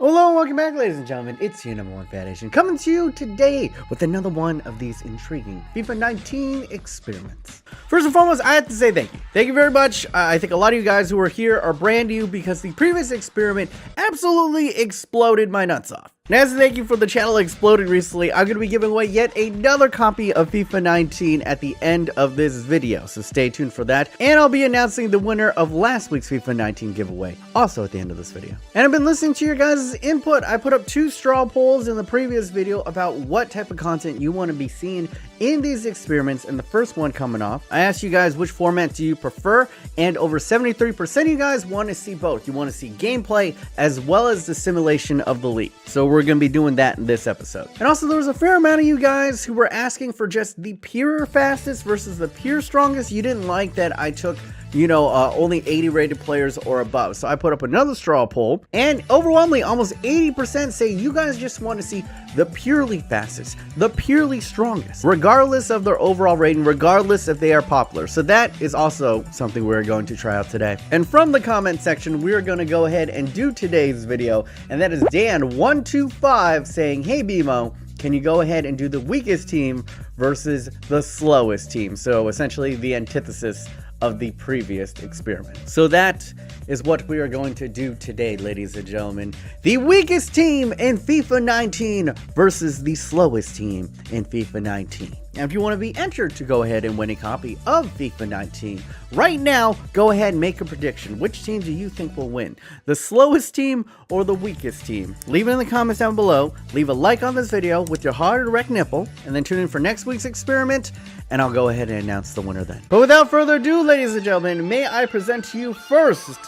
Hello and welcome back, ladies and gentlemen. It's your number one Fat Asian coming to you today with another one of these intriguing FIFA 19 experiments. First and foremost, I have to say thank you. Thank you very much. I think a lot of you guys who are here are brand new because the previous experiment absolutely exploded my nuts off. And as a thank you for the channel exploding recently, I'm going to be giving away yet another copy of FIFA 19 at the end of this video, so stay tuned for that. And I'll be announcing the winner of last week's FIFA 19 giveaway also at the end of this video. And I've been listening to your guys' input. I put up 2 straw polls in the previous video about what type of content you want to be seeing in these experiments, and the first one coming off, I asked you guys which format do you prefer, and over 73% of you guys want to see both. You want to see gameplay as well as the simulation of the league. So we're going to be doing that in this episode. And also there was a fair amount of you guys who were asking for just the pure fastest versus the pure strongest. You didn't like that I took, you know, only 80 rated players or above. So I put up another straw poll, and overwhelmingly almost 80% say you guys just want to see the purely fastest, the purely strongest, regardless of their overall rating, regardless if they are popular. So that is also something we're going to try out today. And from the comment section, we're going to go ahead and do today's video, and that is Dan125 saying, hey BMO, can you go ahead and do the weakest team versus the slowest team? So essentially the antithesis of the previous experiment. So that is what we are going to do today, ladies and gentlemen. The weakest team in FIFA 19 versus the slowest team in FIFA 19. Now, if you want to be entered to go ahead and win a copy of FIFA 19, right now, go ahead and make a prediction. Which team do you think will win? The slowest team or the weakest team? Leave it in the comments down below. Leave a like on this video with your hard erect nipple, and then tune in for next week's experiment, and I'll go ahead and announce the winner then. But without further ado, ladies and gentlemen, may I present to you first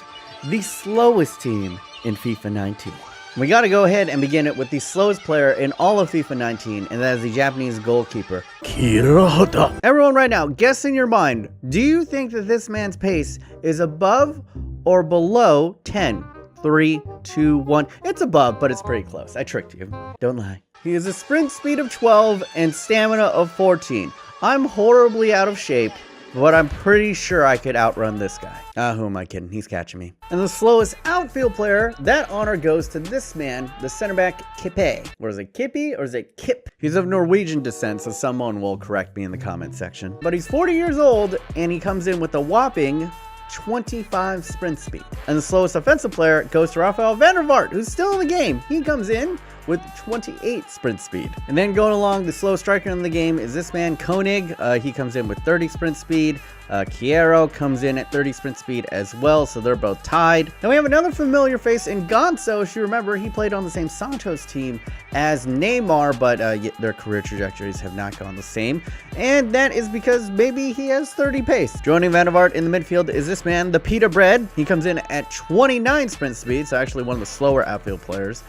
the slowest team in FIFA 19. We got to go ahead and begin it with the slowest player in all of FIFA 19, and that is the Japanese goalkeeper, Kirahata. Everyone right now, guess in your mind, do you think that this man's pace is above or below 10? 3, 2, 1. It's above, but it's pretty close. I tricked you. Don't lie. He has a sprint speed of 12 and stamina of 14. I'm horribly out of shape, but I'm pretty sure I could outrun this guy. Who am I kidding? He's catching me. And the slowest outfield player, that honor goes to this man, the center back, Kippe. Or is it Kippy or is it Kip? He's of Norwegian descent, so someone will correct me in the comment section. But he's 40 years old, and he comes in with a whopping 25 sprint speed. And the slowest offensive player goes to Rafael van der Vaart, who's still in the game. He comes in with 28 sprint speed. And then going along, the slow striker in the game is this man, Koenig. He comes in with 30 sprint speed. Chiero comes in at 30 sprint speed as well, so they're both tied. Then we have another familiar face in Gonzo. If you remember, he played on the same Santos team as Neymar, but their career trajectories have not gone the same. And that is because maybe he has 30 pace. Joining Van der Vaart in the midfield is this man, the Pita Bread. He comes in at 29 sprint speed, so actually one of the slower outfield players.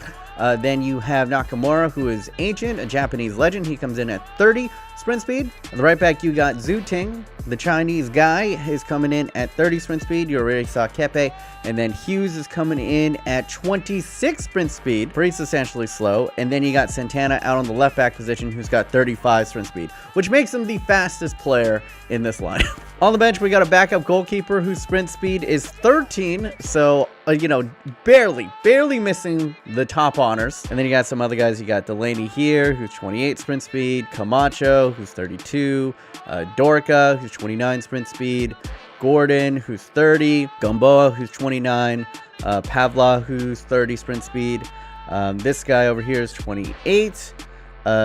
Then you have Nakamura, who is ancient, a Japanese legend. He comes in at 30 sprint speed. On the right back, you got Zhu Ting, the Chinese guy, is coming in at 30 sprint speed. You already saw Kepe. And then Hughes is coming in at 26 sprint speed, pretty substantially slow. And then you got Santana out on the left back position, who's got 35 sprint speed, which makes him the fastest player in this lineup. On the bench, we got a backup goalkeeper whose sprint speed is 13, so, you know, barely missing the top honors. And then you got some other guys. You got Delaney here, who's 28 sprint speed, Camacho, who's 32, Dorca, who's 29 sprint speed, Gordon, who's 30, Gamboa, who's 29, Pavla, who's 30 sprint speed. This guy over here is 28.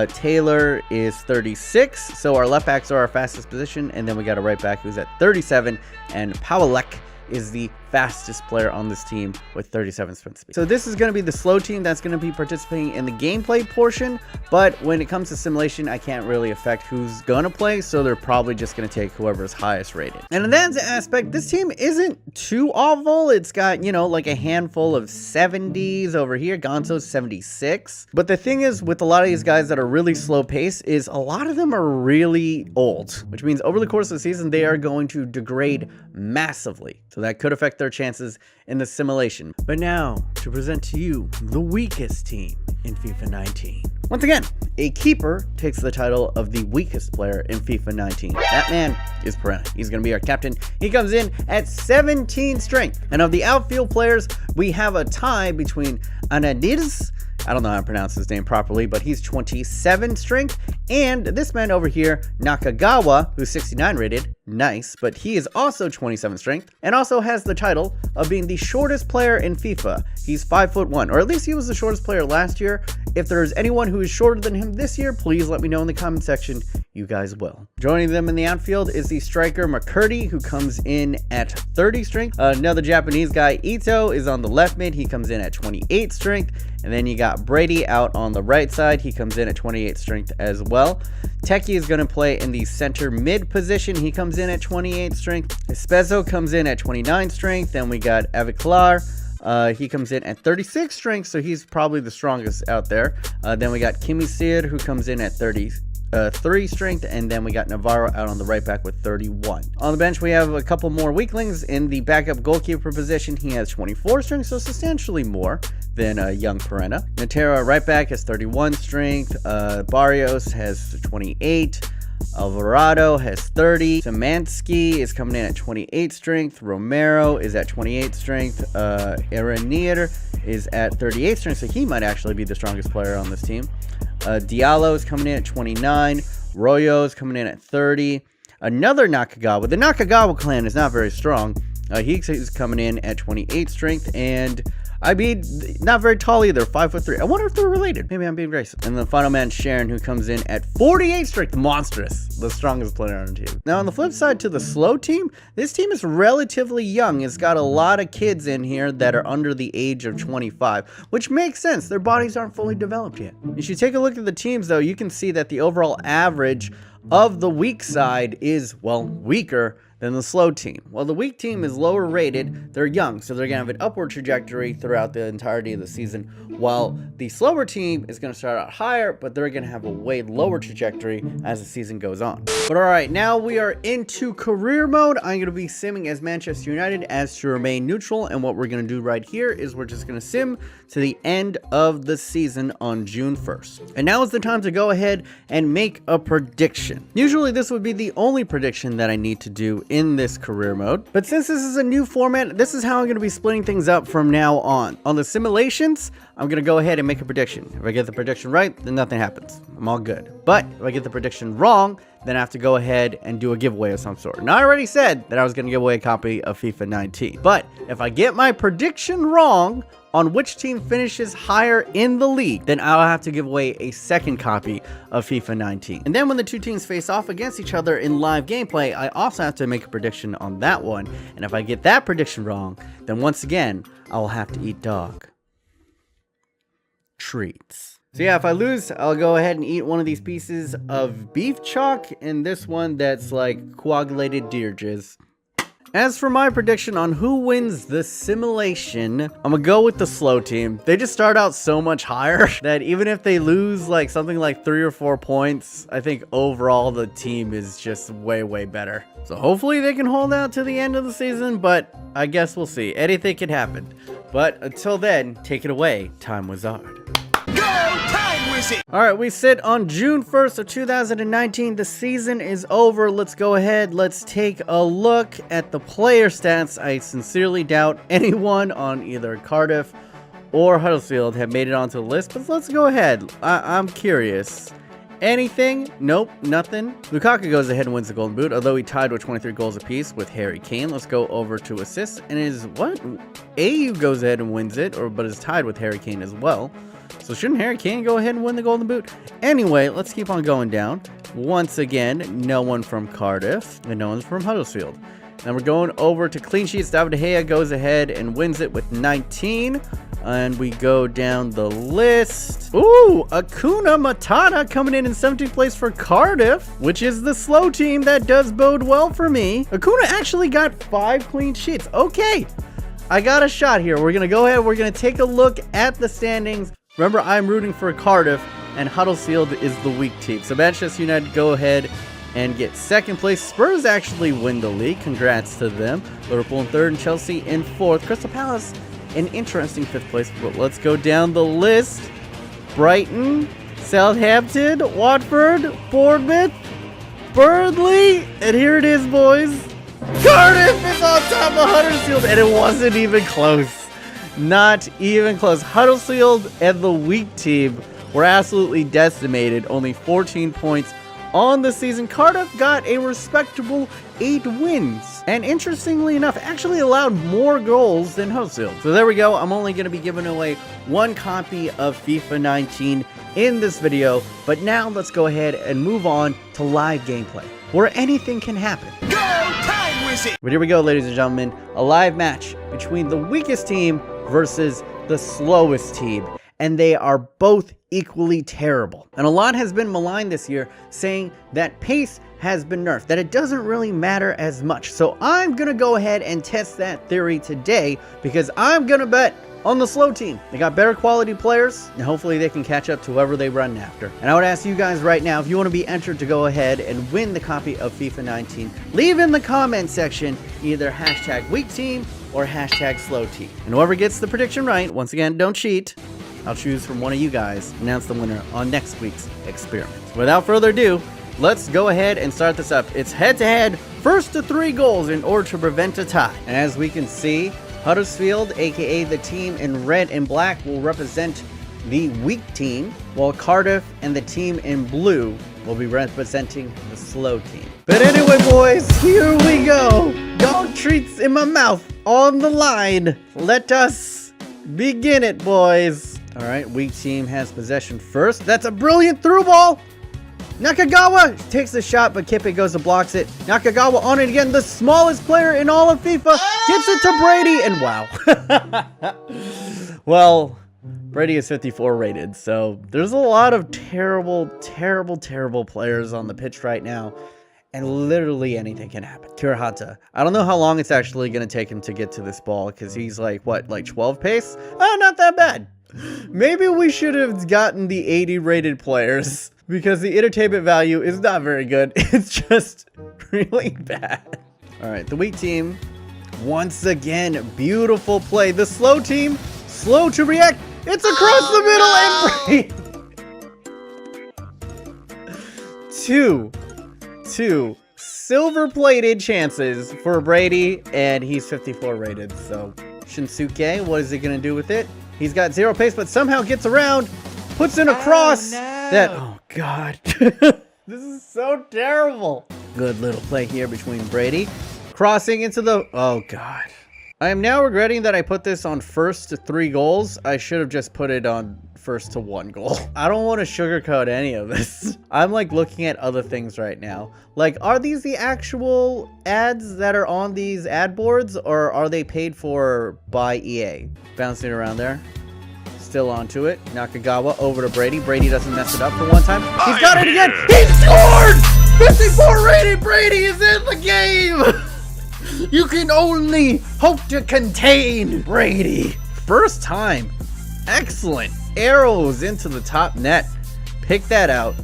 Taylor is 36, so our left backs are our fastest position, and then we got a right back who's at 37, and Pawelek is the fastest player on this team with 37 sprint speed. So this is going to be the slow team that's going to be participating in the gameplay portion, but when it comes to simulation, I can't really affect who's going to play, so they're probably just going to take whoever's highest rated. And in that aspect, this team isn't too awful. It's got, you know, like a handful of 70s over here. Gonzo's 76. But the thing is, with a lot of these guys that are really slow pace, is a lot of them are really old, which means over the course of the season, they are going to degrade massively. So that could affect their chances in the simulation. But now, to present to you the weakest team in FIFA 19. Once again, a keeper takes the title of the weakest player in FIFA 19. That man is Perena. He's going to be our captain. He comes in at 17 strength. And of the outfield players, we have a tie between Anadiz, I don't know how to pronounce his name properly, but he's 27 strength. And this man over here, Nakagawa, who's 69 rated, nice, but he is also 27 strength and also has the title of being the shortest player in FIFA. He's 5'1", or at least he was the shortest player last year. If there's anyone who is shorter than him this year, please let me know in the comment section. You guys will. Joining them in the outfield is the striker McCurdy, who comes in at 30 strength. Another Japanese guy, Ito, is on the left mid. He comes in at 28 strength. And then you got Brady out on the right side. He comes in at 28 strength as well. Teki is going to play in the center mid position. He comes in at 28 strength. Espezo comes in at 29 strength. Then we got Aviclar. He comes in at 36 strength, so he's probably the strongest out there. Then we got Kimisir, who comes in at 33 strength, and then we got Navarro out on the right back with 31. On the bench, we have a couple more weaklings. In the backup goalkeeper position, he has 24 strength, so substantially more than young Perena. Natera right back has 31 strength. Barrios has 28. Alvarado has 30. Szymanski is coming in at 28 strength. Romero is at 28 strength. Iranier is at 38 strength, so he might actually be the strongest player on this team. Diallo is coming in at 29. Royo is coming in at 30. Another Nakagawa. The Nakagawa clan is not very strong. He's coming in at 28 strength, and I mean, not very tall either, 5'3". I wonder if they're related. Maybe I'm being racist. And the final man, Sharon, who comes in at 48 strength, monstrous, the strongest player on the team. Now, on the flip side to the slow team, this team is relatively young. It's got a lot of kids in here that are under the age of 25, which makes sense. Their bodies aren't fully developed yet. If you take a look at the teams, though, you can see that the overall average of the weak side is, well, weaker than the slow team. While the weak team is lower rated, they're young, so they're going to have an upward trajectory throughout the entirety of the season, while the slower team is going to start out higher, but they're going to have a way lower trajectory as the season goes on. But alright, now we are into career mode. I'm going to be simming as Manchester United as to remain neutral, and what we're going to do right here is we're just going to sim to the end of the season on June 1st. And now is the time to go ahead and make a prediction. Usually this would be the only prediction that I need to do in this career mode, but since this is a new format, this is how I'm going to be splitting things up from now on. On the simulations, I'm going to go ahead and make a prediction. If I get the prediction right, then nothing happens. I'm all good. But if I get the prediction wrong, then I have to go ahead and do a giveaway of some sort. Now, I already said that I was going to give away a copy of FIFA 19, but if I get my prediction wrong on which team finishes higher in the league, then I'll have to give away a second copy of FIFA 19. And then when the two teams face off against each other in live gameplay, I also have to make a prediction on that one. And if I get that prediction wrong, then once again, I'll have to eat dog treats. So yeah, if I lose, I'll go ahead and eat one of these pieces of beef chalk and this one that's like coagulated deer jizz. As for my prediction on who wins the simulation, I'm gonna go with the slow team. They just start out so much higher that even if they lose like something like 3 or 4 points, I think overall the team is just way, way better. So hopefully they can hold out to the end of the season, but I guess we'll see. Anything can happen. But until then, take it away, Time Wizard. Alright, we sit on June 1st of 2019. The season is over. Let's go ahead. Let's take a look at the player stats. I sincerely doubt anyone on either Cardiff or Huddersfield have made it onto the list, but let's go ahead. I'm curious. Anything? Nope, nothing. Lukaku goes ahead and wins the Golden Boot, although he tied with 23 goals apiece with Harry Kane. Let's go over to assists, and AU goes ahead and wins it, but is tied with Harry Kane as well. So shouldn't Harry Kane go ahead and win the Golden Boot? Anyway, let's keep on going down. Once again, no one from Cardiff, and no one's from Huddersfield. Then we're going over to clean sheets. David De Gea goes ahead and wins it with 19. And we go down the list. Ooh, Acuna Matata coming in 17th place for Cardiff, which is the slow team. That does bode well for me. Acuna actually got 5 clean sheets. Okay, I got a shot here. We're going to go ahead. We're going to take a look at the standings. Remember, I'm rooting for Cardiff, and Huddersfield is the weak team. So Manchester United go ahead and get 2nd place. Spurs actually win the league. Congrats to them. Liverpool in 3rd and Chelsea in 4th. Crystal Palace an interesting 5th place. But let's go down the list. Brighton Southampton, Watford, Bournemouth, Burnley, and here it is, boys. Cardiff is on top of Huddersfield, and it wasn't even close. Not even close. Huddersfield and the weak team were absolutely decimated. Only 14 points on the season. Cardiff got a respectable 8 wins. And interestingly enough, actually allowed more goals than Huddersfield. So there we go. I'm only going to be giving away 1 copy of FIFA 19 in this video. But now let's go ahead and move on to live gameplay, where anything can happen. Go, time wizard! But here we go, ladies and gentlemen. A live match between the weakest team versus the slowest team. And they are both equally terrible. And a lot has been maligned this year, saying that pace has been nerfed, that it doesn't really matter as much. So I'm gonna go ahead and test that theory today, because I'm gonna bet on the slow team. They got better quality players, and hopefully they can catch up to whoever they run after. And I would ask you guys right now, if you want to be entered to go ahead and win the copy of FIFA 19, leave in the comment section either hashtag weak team or hashtag slow team. And whoever gets the prediction right, once again, don't cheat, I'll choose from one of you guys, announce the winner on next week's experiment. Without further ado, let's go ahead and start this up. It's head-to-head, first to 3 goals in order to prevent a tie. And as we can see, Huddersfield, aka the team in red and black, will represent the weak team, while Cardiff and the team in blue will be representing the slow team. But anyway, boys, here we go. Dog treats in my mouth on the line. Let us begin it, boys. All right, weak team has possession first. That's a brilliant through ball. Nakagawa takes the shot, but Kippe goes and blocks it. Nakagawa on it again. The smallest player in all of FIFA gets it to Brady, and wow. Well, Brady is 54 rated, so there's a lot of terrible players on the pitch right now, and literally anything can happen. Kirihata, I don't know how long it's actually going to take him to get to this ball, because he's like, what, like 12 pace? Oh, not that bad. Maybe we should have gotten the 80 rated players, because the entertainment value is not very good. It's just really bad. All right, the weak team, once again, beautiful play. The slow team, slow to react. It's across the middle, and two silver-plated chances for Brady, and he's 54 rated. So Shinsuke, what is he gonna do with it? He's got 0 pace, but somehow gets around, puts in a cross. That, oh god. This is so terrible. Good little play here between Brady. Crossing into the, oh god. I am now regretting that I put this on first to 3 goals. I should have just put it on first to 1 goal. I don't want to sugarcoat any of this. I'm like looking at other things right now. Like, are these the actual ads that are on these ad boards, or are they paid for by EA? Bouncing around there. Still onto it. Nakagawa over to Brady. Brady doesn't mess it up for one time. He's got it again. He scored! 54 rated Brady is in the game! You can only hope to contain Brady. First time. Excellent. Arrows into the top net. Pick that out.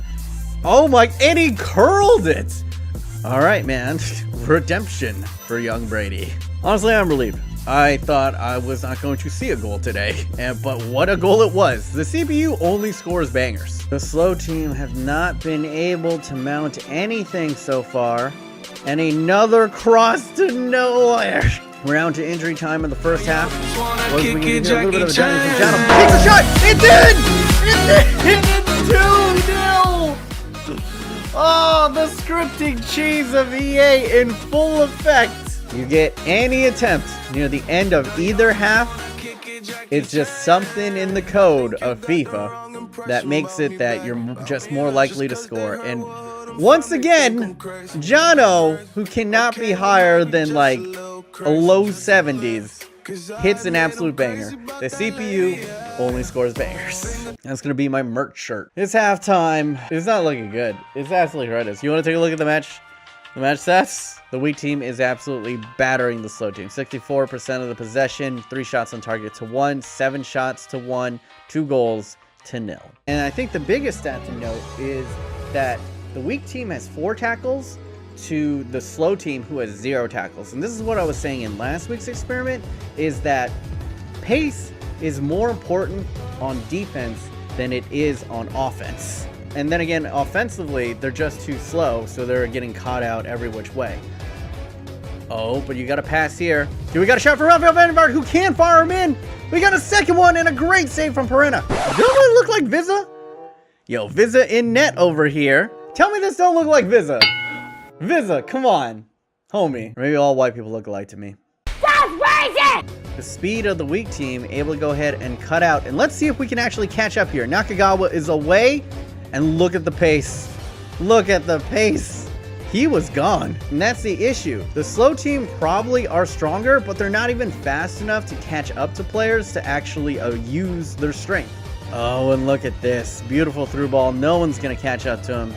Oh my, and he curled it. All right, man. Redemption for young Brady. Honestly, I'm relieved. I thought I was not going to see a goal today, but what a goal it was. The CPU only scores bangers. The slow team have not been able to mount anything so far, and another cross to nowhere. We're down to injury time in the first half. Was we gonna get a little bit of a damage from Jano? Takes a shot! It did! It did! 2-0! Oh, the scripting cheese of EA in full effect. You get any attempt near the end of either half, it's just something in the code of FIFA that makes it that you're just more likely to score. And once again, Jano, who cannot be higher than like a low 70s, hits an absolute banger. The CPU only scores bangers. That's gonna be my merch shirt. It's halftime. It's not looking good. It's absolutely horrendous. You want to take a look at the match? The match stats? The weak team is absolutely battering the slow team. 64% of the possession, 3 shots on target to 1, 7 shots to 1, 2 goals to 0. And I think the biggest stat to note is that the weak team has 4 tackles to the slow team who has 0 tackles. And this is what I was saying in last week's experiment, is that pace is more important on defense than it is on offense. And then again, offensively, they're just too slow, so they're getting caught out every which way. Oh, but you got to pass here. We got a shot from Rafael van der Vaart, who can fire him in. We got a second one and a great save from Perena. Doesn't it look like Visa? Yo, Visa in net over here. Tell me this don't look like Visa. Visa, come on. Homie. Maybe all white people look alike to me. That's racist! The speed of the weak team able to go ahead and cut out. And let's see if we can actually catch up here. Nakagawa is away. And look at the pace. Look at the pace. He was gone. And that's the issue. The slow team probably are stronger, but they're not even fast enough to catch up to players to actually use their strength. Oh, and look at this. Beautiful through ball. No one's going to catch up to him.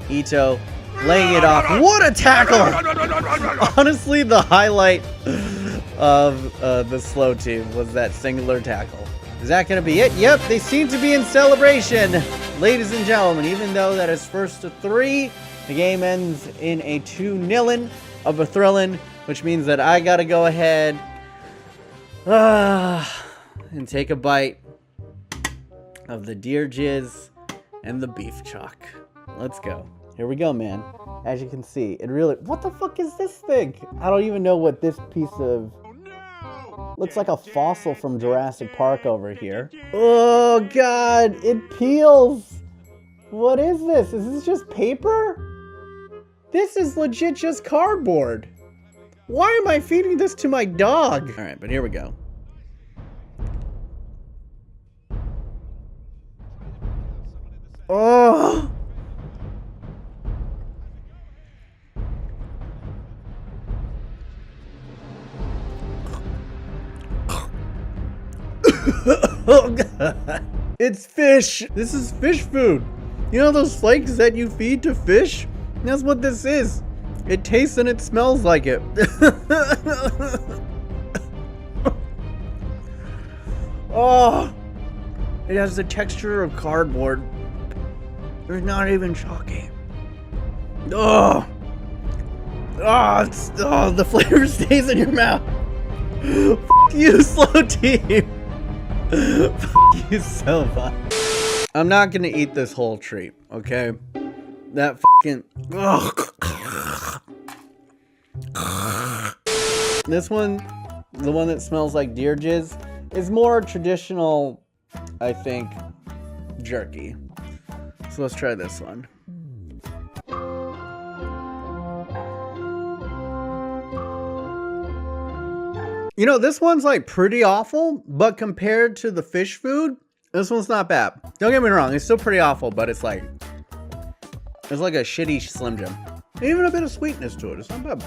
Ito laying it off. What a tackle! Honestly, the highlight of the slow team was that singular tackle. Is that going to be it? Yep, they seem to be in celebration. Ladies and gentlemen, even though that is first to 3, the game ends in a 2-0 of a thrillin', which means that I got to go ahead and take a bite of the deer jizz and the beef chalk. Let's go. Here we go, man. As you can see, it really... What the fuck is this thing? I don't even know what this piece of... Looks like a fossil from Jurassic Park over here. Oh, God. It peels. What is this? Is this just paper? This is legit just cardboard. Why am I feeding this to my dog? All right, but here we go. Oh. Oh, God. It's fish. This is fish food. You know those flakes that you feed to fish? That's what this is. It tastes and it smells like it. Oh, it has the texture of cardboard. It's not even chalky. Oh, the flavor stays in your mouth. Fuck you, slow team. Fuck you so much. I'm not gonna eat this whole treat, okay? That fucking... This one, the one that smells like deer jizz, is more traditional, I think, jerky. So let's try this one. You know, this one's like pretty awful, but compared to the fish food, this one's not bad. Don't get me wrong, it's still pretty awful, but it's like a shitty Slim Jim. Even a bit of sweetness to it, it's not bad.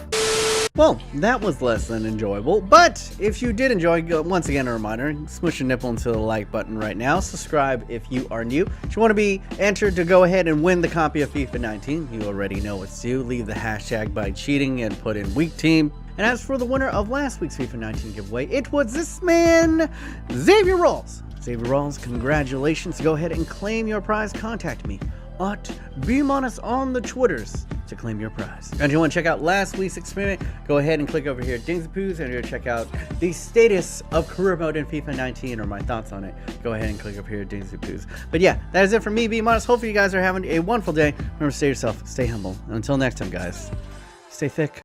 Well, that was less than enjoyable, but if you did enjoy, once again a reminder, smush your nipple into the like button right now. Subscribe if you are new. If you want to be entered to go ahead and win the copy of FIFA 19, you already know what to do. Leave the hashtag by cheating and put in weak team. And as for the winner of last week's FIFA 19 giveaway, it was this man, Xavier Rawls. Xavier Rawls, congratulations. Go ahead and claim your prize. Contact me at BMOnus on the Twitters to claim your prize. And if you want to check out last week's experiment, go ahead and click over here at Dings and Poos, and you'll check out the status of career mode in FIFA 19 or my thoughts on it. Go ahead and click over here at Dings and Poos. But yeah, that is it for me, BMOnus. Hopefully you guys are having a wonderful day. Remember, stay yourself, stay humble. And until next time, guys, stay thick.